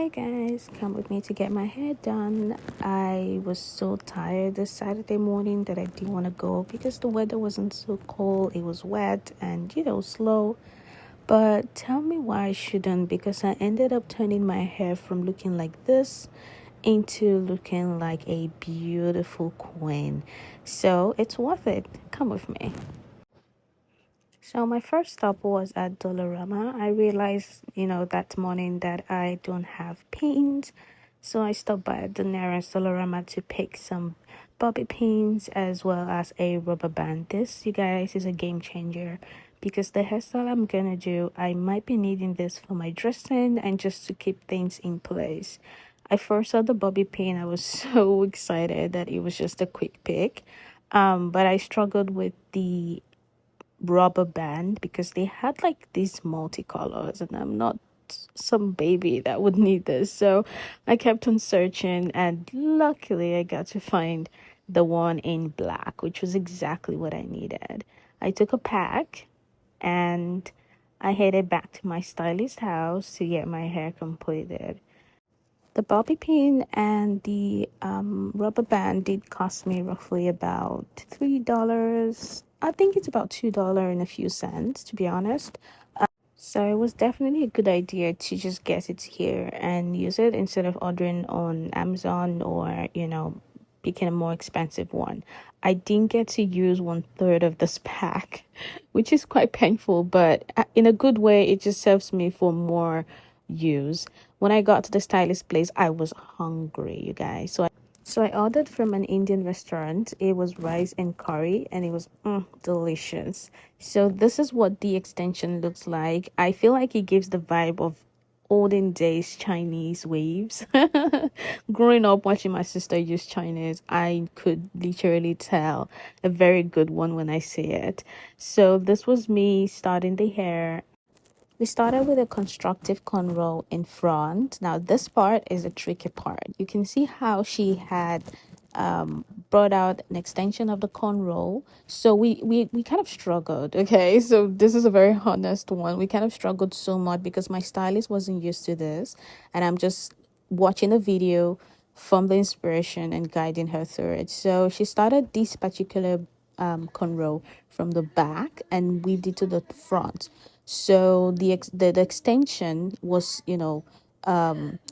Hey guys, come with me to get my hair done. I was so tired this Saturday morning that I didn't want to go because the weather wasn't so cold. It was wet and slow. But tell me why I shouldn't, because I ended up turning my hair from looking like this into looking like a beautiful queen. So it's worth it. Come with me. So my first stop was at Dollarama. I realized, that morning that I don't have pins. So I stopped by the nearest Dollarama to pick some bobby pins as well as a rubber band. This, you guys, is a game changer because the hairstyle I'm gonna do, I might be needing this for my dressing and just to keep things in place. I first saw the bobby pin. I was so excited that it was just a quick pick. But I struggled with the rubber band because they had like these multicolors and I'm not some baby that would need this. So I kept on searching and luckily I got to find the one in black, which was exactly what I needed. I took a pack and I headed back to my stylist house to get my hair completed. The bobby pin and the rubber band did cost me roughly about $3. I think it's about $2 and a few cents, to be honest. So it was definitely a good idea to just get it here and use it instead of ordering on Amazon or, picking a more expensive one. I didn't get to use one third of this pack, which is quite painful, but in a good way, it just serves me for more use. When I got to the stylist place, I was hungry, you guys. So I ordered from an Indian restaurant. It was rice and curry and it was delicious. So this is what the extension looks like. I feel like it gives the vibe of olden days Chinese waves. Growing up watching my sister use Chinese, I could literally tell a very good one when I see it. So this was me starting the hair. We started with a constructive cornrow in front. Now this part is a tricky part. You can see how she had brought out an extension of the cornrow. So we kind of struggled. Okay, so this is a very honest one. We kind of struggled so much because my stylist wasn't used to this, and I'm just watching a video from the inspiration and guiding her through it. So she started this particular cornrow from the back and weaved it to the front. So the extension was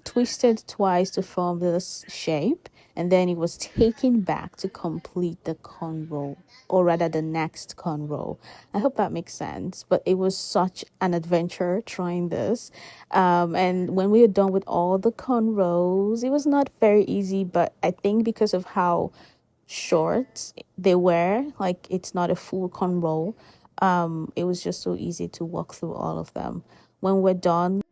twisted twice to form this shape, and then it was taken back to complete the cornrow, or rather the next cornrow. I hope that makes sense, but it was such an adventure trying this. And when we were done with all the cornrows, it was not very easy, but I think because of how short they were, like it's not a full cornrow, it was just so easy to walk through all of them. When we're done,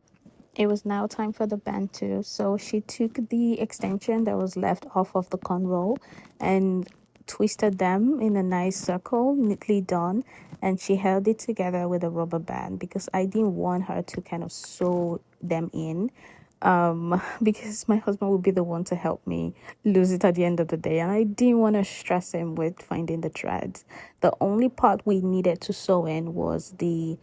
it was now time for the band too. So she took the extension that was left off of the cornrow and twisted them in a nice circle, neatly done, and she held it together with a rubber band because I didn't want her to kind of sew them in, because my husband would be the one to help me lose it at the end of the day and I didn't want to stress him with finding the threads. The only part we needed to sew in was the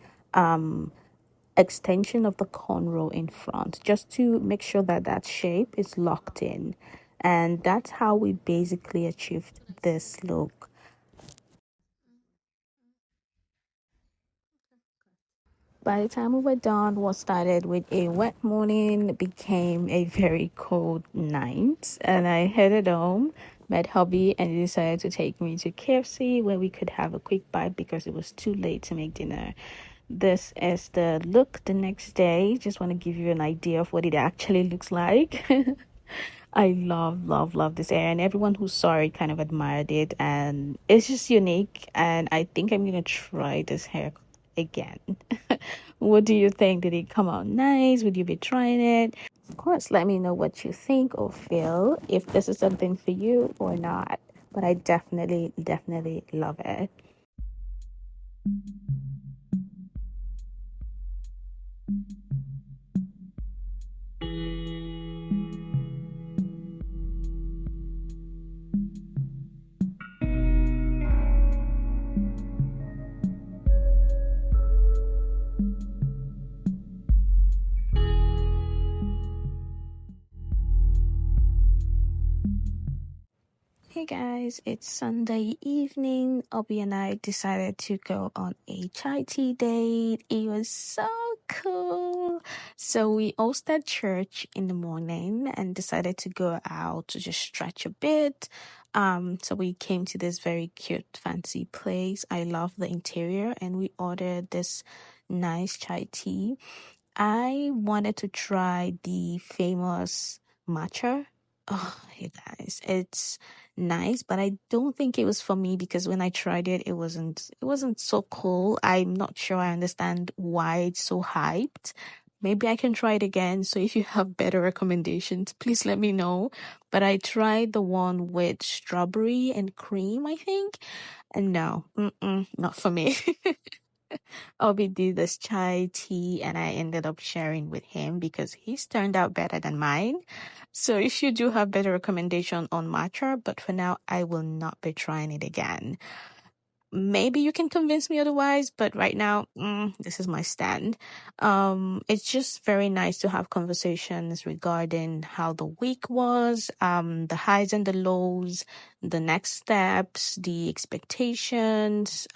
extension of the cornrow in front, just to make sure that that shape is locked in, and that's how we basically achieved this look. By the time we were done, what started with a wet morning became a very cold night, and I headed home, met hubby, and he decided to take me to KFC where we could have a quick bite because it was too late to make dinner. This is the look the next day. Just want to give you an idea of what it actually looks like. I love this hair, and everyone who saw it kind of admired it, and it's just unique. And I think I'm gonna try this hair again. What do you think? Did it come out nice? Would you be trying it? Of course, let me know what you think or feel, if this is something for you or not. But I definitely love it. Hey guys, it's Sunday evening. Obi and I decided to go on a chai tea date. It was so cool. So we all started church in the morning and decided to go out to just stretch a bit. So we came to this very cute, fancy place. I love the interior, and we ordered this nice chai tea. I wanted to try the famous matcha. Oh, you guys, it's nice, but I don't think it was for me because when I tried it, it wasn't so cool. I'm not sure I understand why it's so hyped. Maybe I can try it again. So if you have better recommendations, please let me know. But I tried the one with strawberry and cream, I think, and no, not for me. Obi did this chai tea and I ended up sharing with him because his turned out better than mine. So if you do have better recommendation on matcha, but for now I will not be trying it again. Maybe you can convince me otherwise, but right now, this is my stand. It's just very nice to have conversations regarding how the week was, the highs and the lows, the next steps, the expectations.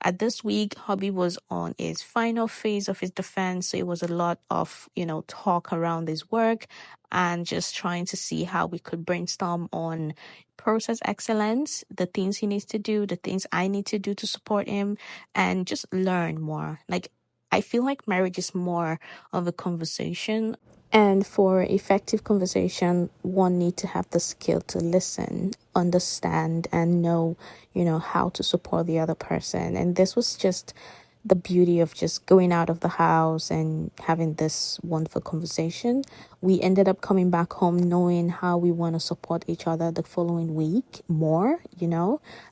At this week, Hobby was on his final phase of his defense, so it was a lot of, talk around his work and just trying to see how we could brainstorm on process excellence, the things he needs to do, the things I need to do to support him, and just learn more. Like, I feel like marriage is more of a conversation. And for effective conversation, one need to have the skill to listen, understand, and know, how to support the other person. And this was just the beauty of just going out of the house and having this wonderful conversation. We ended up coming back home knowing how we want to support each other the following week more,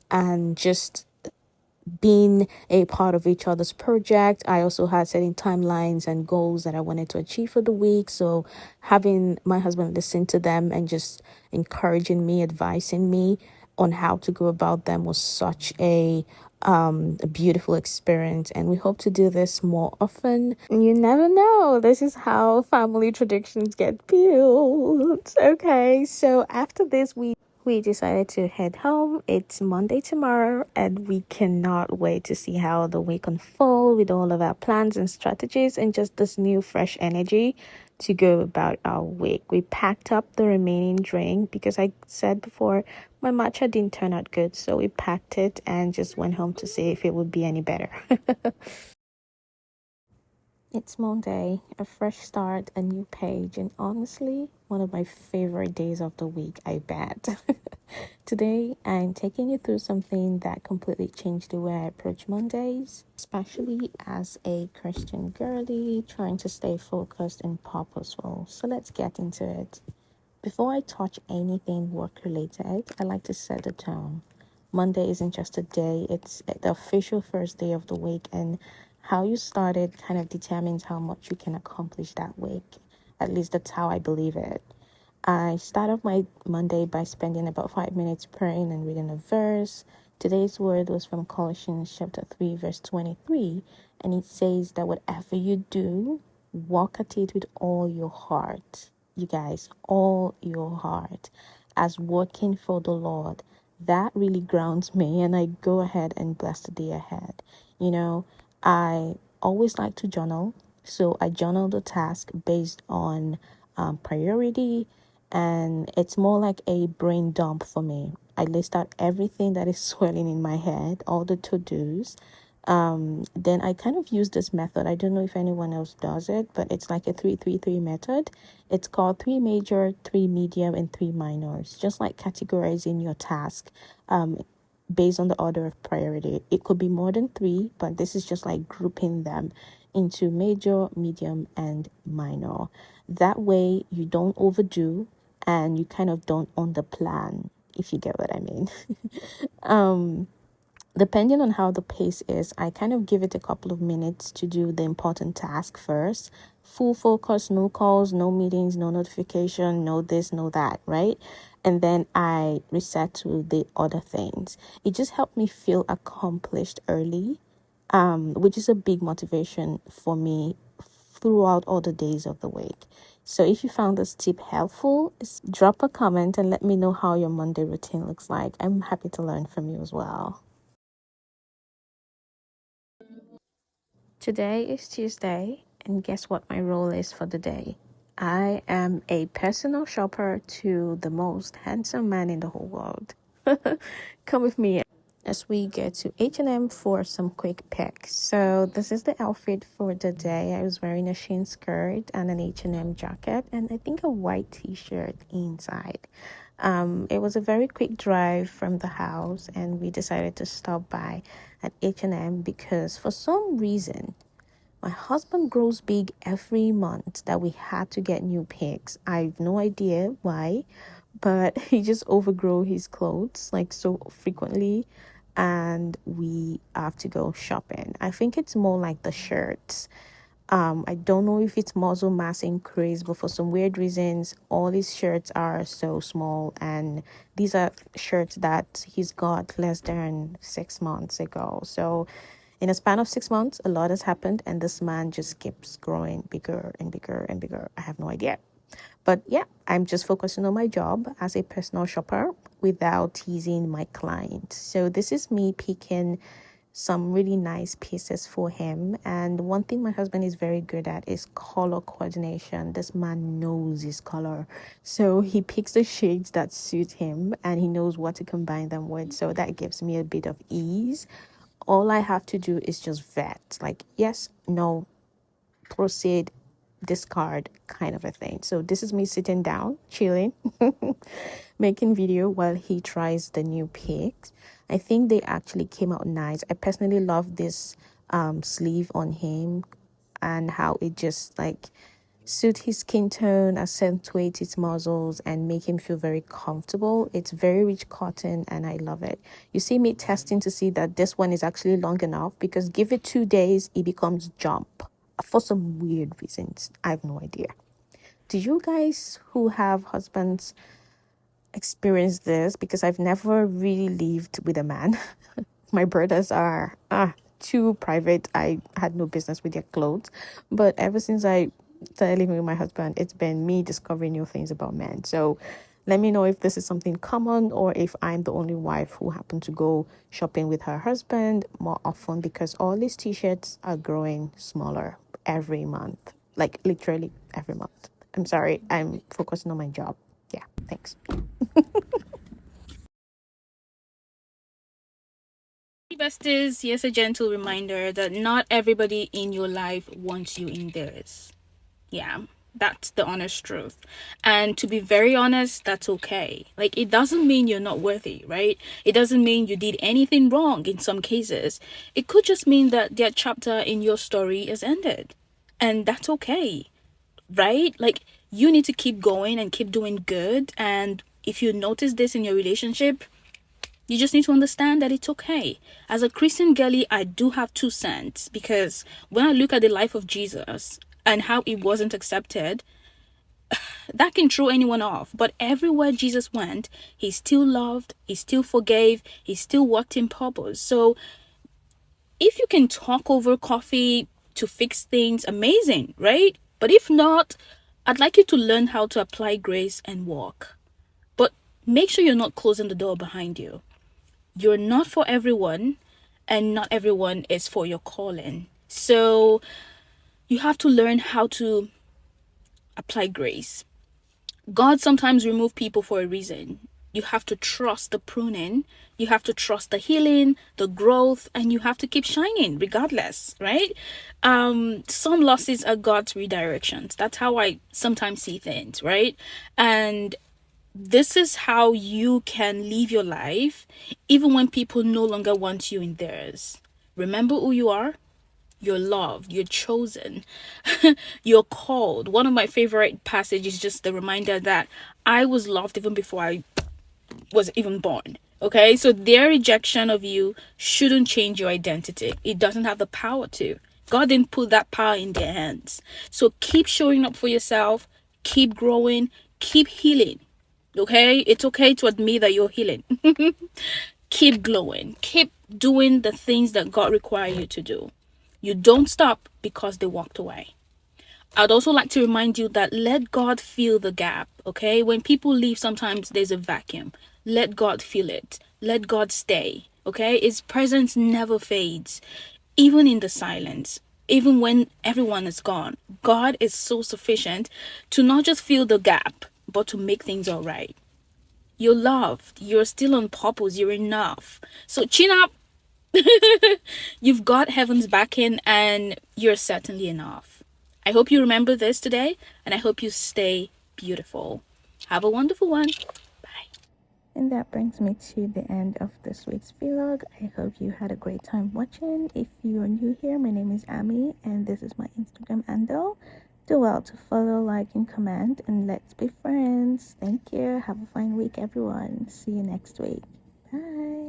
and just being a part of each other's project. I also had certain timelines and goals that I wanted to achieve for the week. So having my husband listen to them and just encouraging me, advising me on how to go about them was such a beautiful experience, and we hope to do this more often. You never know. This is how family traditions get built. Okay, so after this we decided to head home. It's Monday tomorrow, and we cannot wait to see how the week unfolds with all of our plans and strategies and just this new fresh energy to go about our week. We packed up the remaining drink because I said before my matcha didn't turn out good, so we packed it and just went home to see if it would be any better. It's Monday, a fresh start, a new page, and honestly, one of my favorite days of the week, I bet. Today, I'm taking you through something that completely changed the way I approach Mondays, especially as a Christian girly trying to stay focused and purposeful. So let's get into it. Before I touch anything work related, I like to set the tone. Monday isn't just a day, it's the official first day of the week, and how you started kind of determines how much you can accomplish that week. At least that's how I believe it. I start off my Monday by spending about 5 minutes praying and reading a verse. Today's word was from Colossians chapter 3, verse 23, and it says that whatever you do, walk at it with all your heart. You guys, all your heart, as working for the Lord. That really grounds me, and I go ahead and bless the day ahead. I always like to journal, so I journal the task based on priority, and it's more like a brain dump for me. I list out everything that is swirling in my head, all the to-dos. Then I kind of use this method. I don't know if anyone else does it, but it's like a 3-3-3 method. It's called 3 major, 3 medium, and 3 minors. Just like categorizing your task based on the order of priority. It could be more than 3, but this is just like grouping them into major, medium, and minor. That way you don't overdo and you kind of don't underplan, if you get what I mean. Depending on how the pace is, I kind of give it a couple of minutes to do the important task first. Full focus, no calls, no meetings, no notification, no this, no that, right? And then I reset to the other things. It just helped me feel accomplished early, which is a big motivation for me throughout all the days of the week. So if you found this tip helpful, drop a comment and let me know how your Monday routine looks like. I'm happy to learn from you as well. Today is Tuesday, and guess what my role is for the day? I am a personal shopper to the most handsome man in the whole world. Come with me as we get to H&M for some quick picks. So this is the outfit for the day. I was wearing a Shein skirt and an H&M jacket, and I think a white t-shirt inside. It was a very quick drive from the house, and we decided to stop by at H&M because for some reason my husband grows big every month that we had to get new pics. I have no idea why, but he just overgrow his clothes like so frequently, and we have to go shopping. I think it's more like the shirts. I don't know if it's muscle mass increase, but for some weird reasons, all his shirts are so small, and these are shirts that he's got less than 6 months ago. So in a span of 6 months, a lot has happened, and this man just keeps growing bigger and bigger and bigger. I have no idea. But yeah, I'm just focusing on my job as a personal shopper without teasing my client. So this is me picking some really nice pieces for him. And one thing my husband is very good at is color coordination. This man knows his color. So he picks the shades that suit him and he knows what to combine them with. So that gives me a bit of ease. All I have to do is just vet, like, yes, no, proceed, discard, kind of a thing. So this is me sitting down, chilling, making video while he tries the new pics. I think they actually came out nice. I personally love this sleeve on him and how it just like suit his skin tone, accentuate his muscles, and make him feel very comfortable. It's very rich cotton, and I love it. You see me testing to see that this one is actually long enough because give it 2 days, it becomes jump for some weird reasons. I have no idea. Do you guys who have husbands experience this? Because I've never really lived with a man. My brothers are too private. I had no business with their clothes. But ever since I started living with my husband, it's been me discovering new things about men. So let me know if this is something common or if I'm the only wife who happened to go shopping with her husband more often, because all these t-shirts are growing smaller every month. Like literally every month. I'm sorry, I'm focusing on my job. Yeah, thanks. Besties, here's a gentle reminder that not everybody in your life wants you in theirs. Yeah, that's the honest truth. And to be very honest, that's okay. Like, it doesn't mean you're not worthy, right? It doesn't mean you did anything wrong in some cases. It could just mean that that chapter in your story is ended. And that's okay, right? Like, you need to keep going and keep doing good. And if you notice this in your relationship, you just need to understand that it's okay. As a Christian girly, I do have 2 cents, because when I look at the life of Jesus and how he wasn't accepted, that can throw anyone off. But everywhere Jesus went, he still loved, he still forgave, he still worked in purpose. So if you can talk over coffee to fix things, amazing, right? But if not, I'd like you to learn how to apply grace and walk. But make sure you're not closing the door behind you. You're not for everyone, and not everyone is for your calling. So you have to learn how to apply grace. God sometimes remove people for a reason. You have to trust the pruning, you have to trust the healing, the growth, and you have to keep shining regardless, right? Some losses are God's redirections. That's how I sometimes see things, right? And this is how you can live your life even when people no longer want you in theirs. Remember who you are. You're loved, you're chosen, you're called. One of my favorite passages is just the reminder that I was loved even before I was even born. Okay, so their rejection of you shouldn't change your identity. It doesn't have the power to. God didn't put that power in their hands. So keep showing up for yourself, keep growing, keep healing. Okay, it's okay to admit that you're healing. Keep glowing, keep doing the things that God requires you to do. You don't stop because they walked away. I'd also like to remind you that let God fill the gap, okay? When people leave, sometimes there's a vacuum. Let God fill it. Let God stay, okay? His presence never fades, even in the silence, even when everyone is gone. God is so sufficient to not just fill the gap, but to make things all right. You're loved. You're still on purpose. You're enough. So chin up. You've got heaven's backing and you're certainly enough. I hope you remember this today and I hope you stay beautiful. Have a wonderful one. Bye. And that brings me to the end of this week's vlog. I hope you had a great time watching. If you are new here, my name is Ami and this is my Instagram handle. Do well to follow, like, and comment, and let's be friends. Thank you. Have a fine week, everyone. See you next week. Bye.